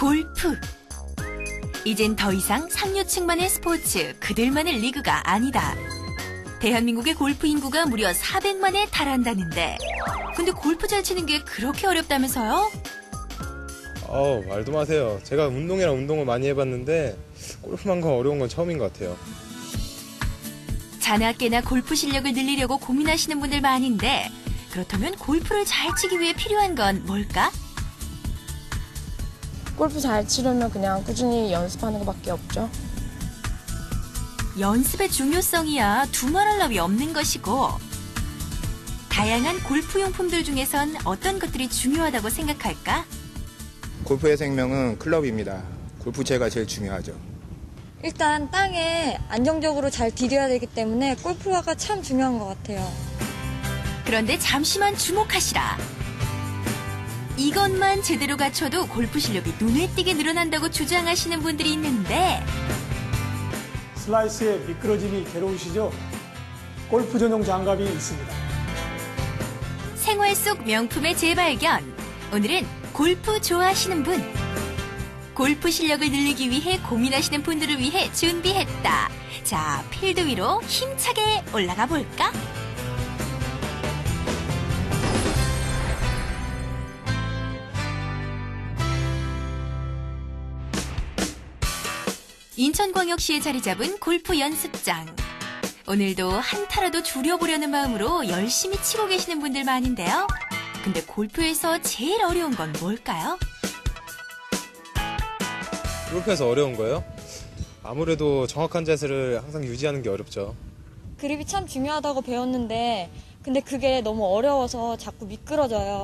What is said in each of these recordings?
골프. 이젠 더 이상 상류층만의 스포츠, 그들만의 리그가 아니다. 대한민국의 골프 인구가 무려 400만에 달한다는데, 근데 골프 잘 치는 게 그렇게 어렵다면서요? 말도 마세요. 제가 운동을 많이 해봤는데 골프만큼 어려운 건 처음인 것 같아요. 자나깨나 골프 실력을 늘리려고 고민하시는 분들 많은데, 그렇다면 골프를 잘 치기 위해 필요한 건 뭘까? 골프 잘 치려면 그냥 꾸준히 연습하는 것밖에 없죠. 연습의 중요성이야 두말할 나위 없는 것이고, 다양한 골프 용품들 중에선 어떤 것들이 중요하다고 생각할까? 골프의 생명은 클럽입니다. 골프채가 제일 중요하죠. 일단 땅에 안정적으로 잘 디뎌야 되기 때문에 골프화가 참 중요한 것 같아요. 그런데 잠시만 주목하시라. 이것만 제대로 갖춰도 골프 실력이 눈에 띄게 늘어난다고 주장하시는 분들이 있는데, 슬라이스의 미끄러짐이 괴로우시죠? 골프 전용 장갑이 있습니다. 생활 속 명품의 재발견. 오늘은 골프 좋아하시는 분, 골프 실력을 늘리기 위해 고민하시는 분들을 위해 준비했다. 자, 필드 위로 힘차게 올라가 볼까? 인천광역시에 자리 잡은 골프 연습장. 오늘도 한타라도 줄여보려는 마음으로 열심히 치고 계시는 분들 많은데요. 근데 골프에서 제일 어려운 건 뭘까요? 골프에서 어려운 거예요? 아무래도 정확한 자세를 항상 유지하는 게 어렵죠. 그립이 참 중요하다고 배웠는데 근데 그게 너무 어려워서 자꾸 미끄러져요.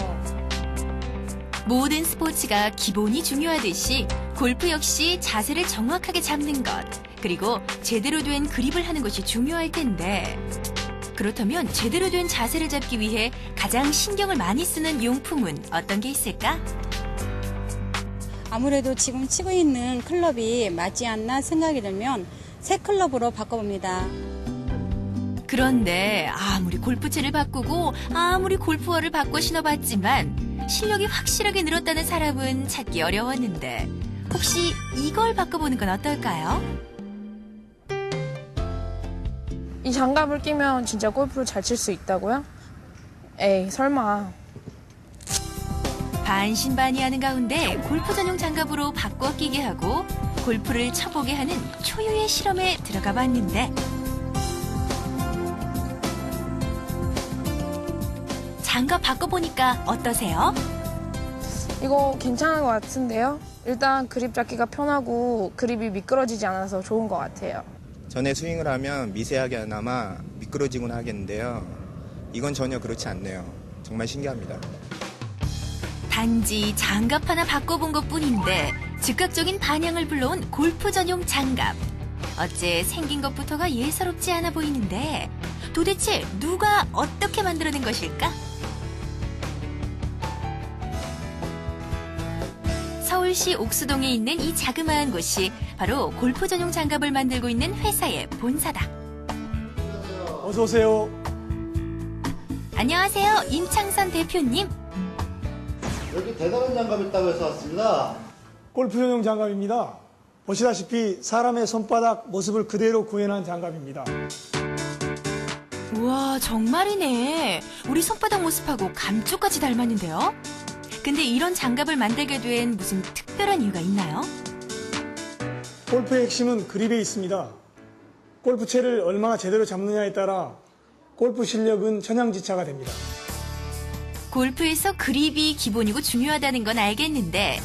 모든 스포츠가 기본이 중요하듯이 골프 역시 자세를 정확하게 잡는 것, 그리고 제대로 된 그립을 하는 것이 중요할 텐데, 그렇다면 제대로 된 자세를 잡기 위해 가장 신경을 많이 쓰는 용품은 어떤 게 있을까? 아무래도 지금 치고 있는 클럽이 맞지 않나 생각이 들면 새 클럽으로 바꿔봅니다. 그런데 아무리 골프채를 바꾸고 아무리 골프화를 바꿔 신어봤지만 실력이 확실하게 늘었다는 사람은 찾기 어려웠는데, 혹시 이걸 바꿔보는 건 어떨까요? 이 장갑을 끼면 진짜 골프를 잘 칠 수 있다고요? 에이, 설마. 반신반의하는 가운데 골프 전용 장갑으로 바꿔 끼게 하고 골프를 쳐보게 하는 초유의 실험에 들어가 봤는데, 장갑 바꿔보니까 어떠세요? 이거 괜찮은 것 같은데요? 일단 그립 잡기가 편하고 그립이 미끄러지지 않아서 좋은 것 같아요. 전에 스윙을 하면 미세하게나마 미끄러지곤 하겠는데요. 이건 전혀 그렇지 않네요. 정말 신기합니다. 단지 장갑 하나 바꿔본 것뿐인데 즉각적인 반향을 불러온 골프 전용 장갑. 어째 생긴 것부터가 예사롭지 않아 보이는데, 도대체 누가 어떻게 만들어낸 것일까? 서울시 옥수동에 있는 이 자그마한 곳이 바로 골프 전용 장갑을 만들고 있는 회사의 본사다. 어서 오세요. 안녕하세요, 임창선 대표님. 여기 대단한 장갑 있다고 해서 왔습니다. 골프 전용 장갑입니다. 보시다시피 사람의 손바닥 모습을 그대로 구현한 장갑입니다. 우와, 정말이네. 우리 손바닥 모습하고 감쪽같이 닮았는데요. 근데 이런 장갑을 만들게 된 무슨 특별한 이유가 있나요? 골프의 핵심은 그립에 있습니다. 골프채를 얼마나 제대로 잡느냐에 따라 골프 실력은 천양지차가 됩니다. 골프에서 그립이 기본이고 중요하다는 건 알겠는데,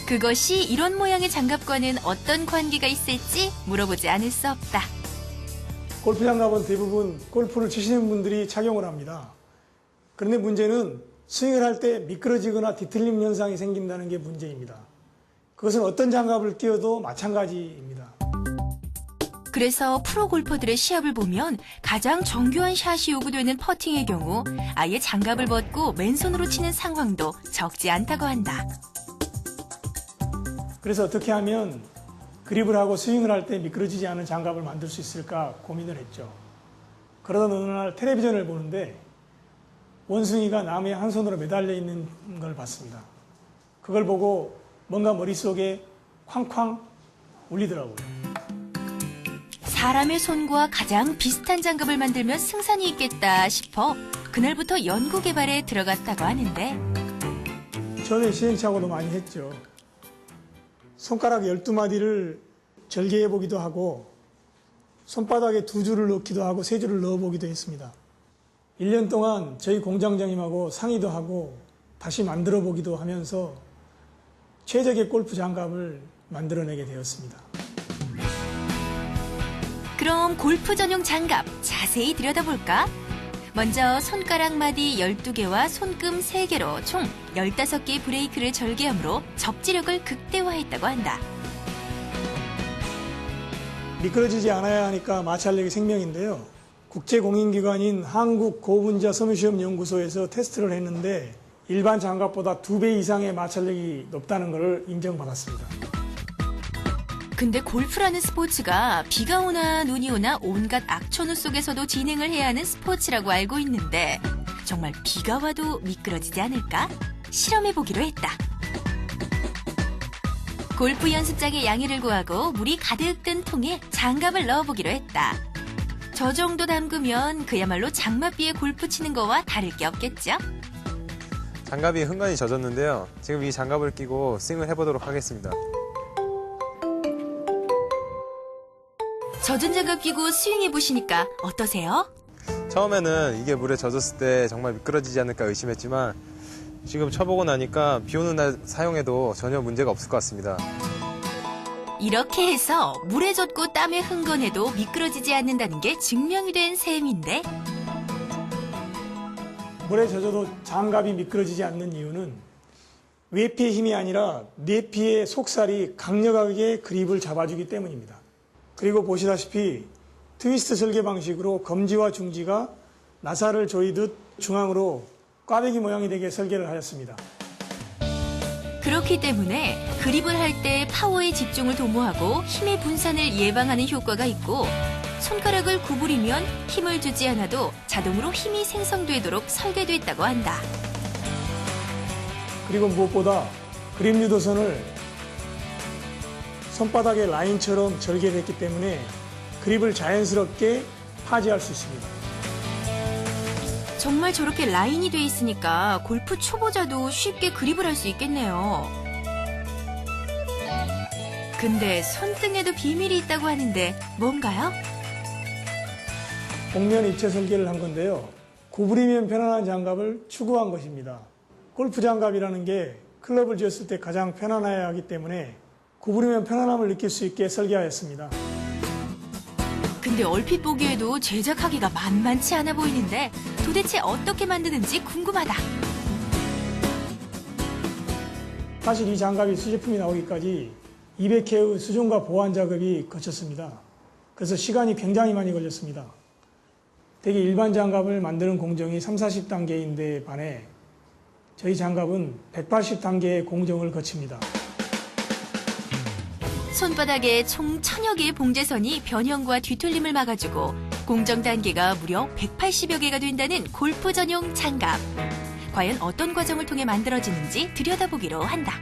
그것이 이런 모양의 장갑과는 어떤 관계가 있을지 물어보지 않을 수 없다. 골프 장갑은 대부분 골프를 치시는 분들이 착용을 합니다. 그런데 문제는 스윙을 할 때 미끄러지거나 뒤틀림 현상이 생긴다는 게 문제입니다. 그것은 어떤 장갑을 끼워도 마찬가지입니다. 그래서 프로 골퍼들의 시합을 보면 가장 정교한 샷이 요구되는 퍼팅의 경우 아예 장갑을 벗고 맨손으로 치는 상황도 적지 않다고 한다. 그래서 어떻게 하면 그립을 하고 스윙을 할 때 미끄러지지 않은 장갑을 만들 수 있을까 고민을 했죠. 그러던 어느 날 텔레비전을 보는데 원숭이가 나무에 한 손으로 매달려 있는 걸 봤습니다. 그걸 보고 뭔가 머릿속에 쾅쾅 울리더라고요. 사람의 손과 가장 비슷한 장갑을 만들면 승산이 있겠다 싶어 그날부터 연구 개발에 들어갔다고 하는데 처음에 시행착오도 많이 했죠. 손가락 12마디를 절개해 보기도 하고 손바닥에 2줄을 넣기도 하고 3줄을 넣어 보기도 했습니다. 1년 동안 저희 공장장님하고 상의도 하고 다시 만들어 보기도 하면서 최적의 골프 장갑을 만들어내게 되었습니다. 그럼 골프 전용 장갑 자세히 들여다볼까? 먼저 손가락 마디 12개와 손금 3개로 총 15개의 브레이크를 절개함으로 접지력을 극대화했다고 한다. 미끄러지지 않아야 하니까 마찰력이 생명인데요. 국제공인기관인 한국고분자섬유시험연구소에서 테스트를 했는데 일반 장갑보다 2배 이상의 마찰력이 높다는 것을 인정받았습니다. 근데 골프라는 스포츠가 비가 오나 눈이 오나 온갖 악천후 속에서도 진행을 해야 하는 스포츠라고 알고 있는데 정말 비가 와도 미끄러지지 않을까? 실험해보기로 했다. 골프 연습장에 양해를 구하고 물이 가득 든 통에 장갑을 넣어보기로 했다. 저 정도 담그면 그야말로 장맛비에 골프 치는 거와 다를 게 없겠죠? 장갑이 흥건히 젖었는데요. 지금 이 장갑을 끼고 스윙을 해보도록 하겠습니다. 젖은 장갑 끼고 스윙해보시니까 어떠세요? 처음에는 이게 물에 젖었을 때 정말 미끄러지지 않을까 의심했지만 지금 쳐보고 나니까 비 오는 날 사용해도 전혀 문제가 없을 것 같습니다. 이렇게 해서 물에 젖고 땀에 흥건해도 미끄러지지 않는다는 게 증명이 된 셈인데 물에 젖어도 장갑이 미끄러지지 않는 이유는 외피의 힘이 아니라 내피의 속살이 강력하게 그립을 잡아주기 때문입니다. 그리고 보시다시피 트위스트 설계 방식으로 검지와 중지가 나사를 조이듯 중앙으로 꽈배기 모양이 되게 설계를 하였습니다. 그렇기 때문에 그립을 할 때 파워의 집중을 도모하고 힘의 분산을 예방하는 효과가 있고 손가락을 구부리면 힘을 주지 않아도 자동으로 힘이 생성되도록 설계됐다고 한다. 그리고 무엇보다 그립 유도선을 손바닥의 라인처럼 절개를 했기 때문에 그립을 자연스럽게 파지할 수 있습니다. 정말 저렇게 라인이 돼 있으니까 골프 초보자도 쉽게 그립을 할 수 있겠네요. 근데 손등에도 비밀이 있다고 하는데 뭔가요? 복면 입체 설계를 한 건데요. 구부리면 편안한 장갑을 추구한 것입니다. 골프 장갑이라는 게 클럽을 쥐었을 때 가장 편안해야 하기 때문에 구부리면 편안함을 느낄 수 있게 설계하였습니다. 근데 얼핏 보기에도 제작하기가 만만치 않아 보이는데 도대체 어떻게 만드는지 궁금하다. 사실 이 장갑이 수제품이 나오기까지 200회의 수정과 보완 작업이 거쳤습니다. 그래서 시간이 굉장히 많이 걸렸습니다. 대개 일반 장갑을 만드는 공정이 30-40단계인데 반해 저희 장갑은 180단계의 공정을 거칩니다. 손바닥에 총 1000여 개의 봉제선이 변형과 뒤틀림을 막아주고 공정 단계가 무려 180여 개가 된다는 골프 전용 장갑. 과연 어떤 과정을 통해 만들어지는지 들여다보기로 한다.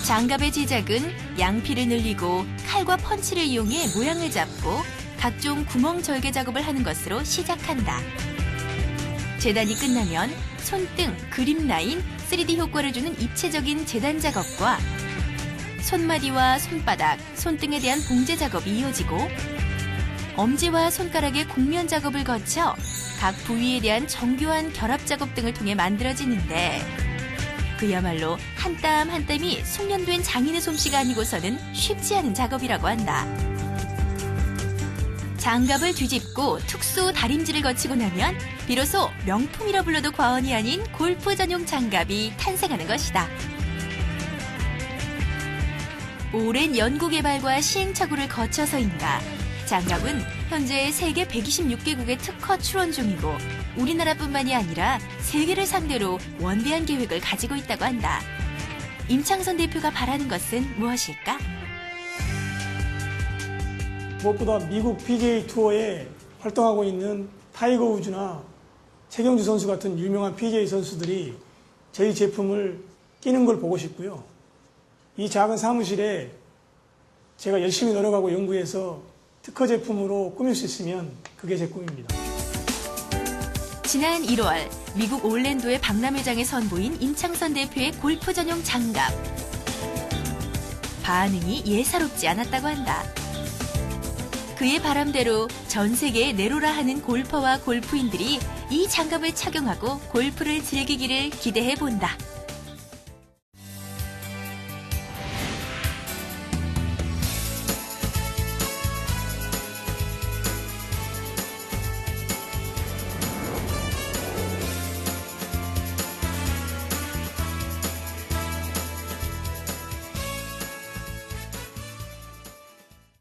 장갑의 제작은 양피를 늘리고 칼과 펀치를 이용해 모양을 잡고 각종 구멍 절개 작업을 하는 것으로 시작한다. 재단이 끝나면 손등, 그립 라인, 3D 효과를 주는 입체적인 재단 작업과 손마디와 손바닥, 손등에 대한 봉제 작업이 이어지고 엄지와 손가락의 곡면 작업을 거쳐 각 부위에 대한 정교한 결합 작업 등을 통해 만들어지는데 그야말로 한 땀 한 땀이 숙련된 장인의 솜씨가 아니고서는 쉽지 않은 작업이라고 한다. 장갑을 뒤집고 특수 다림질을 거치고 나면 비로소 명품이라 불러도 과언이 아닌 골프 전용 장갑이 탄생하는 것이다. 오랜 연구 개발과 시행착오를 거쳐서인가 장갑은 현재 세계 126개국의 특허 출원 중이고 우리나라뿐만이 아니라 세계를 상대로 원대한 계획을 가지고 있다고 한다. 임창선 대표가 바라는 것은 무엇일까? 무엇보다 미국 PGA 투어에 활동하고 있는 타이거 우즈나 최경주 선수 같은 유명한 PGA 선수들이 저희 제품을 끼는 걸 보고 싶고요. 이 작은 사무실에 제가 열심히 노력하고 연구해서 특허 제품으로 꾸밀 수 있으면 그게 제 꿈입니다. 지난 1월 미국 올랜도의 박람회장에 선보인 임창선 대표의 골프 전용 장갑. 반응이 예사롭지 않았다고 한다. 그의 바람대로 전 세계에 내로라 하는 골퍼와 골프인들이 이 장갑을 착용하고 골프를 즐기기를 기대해 본다.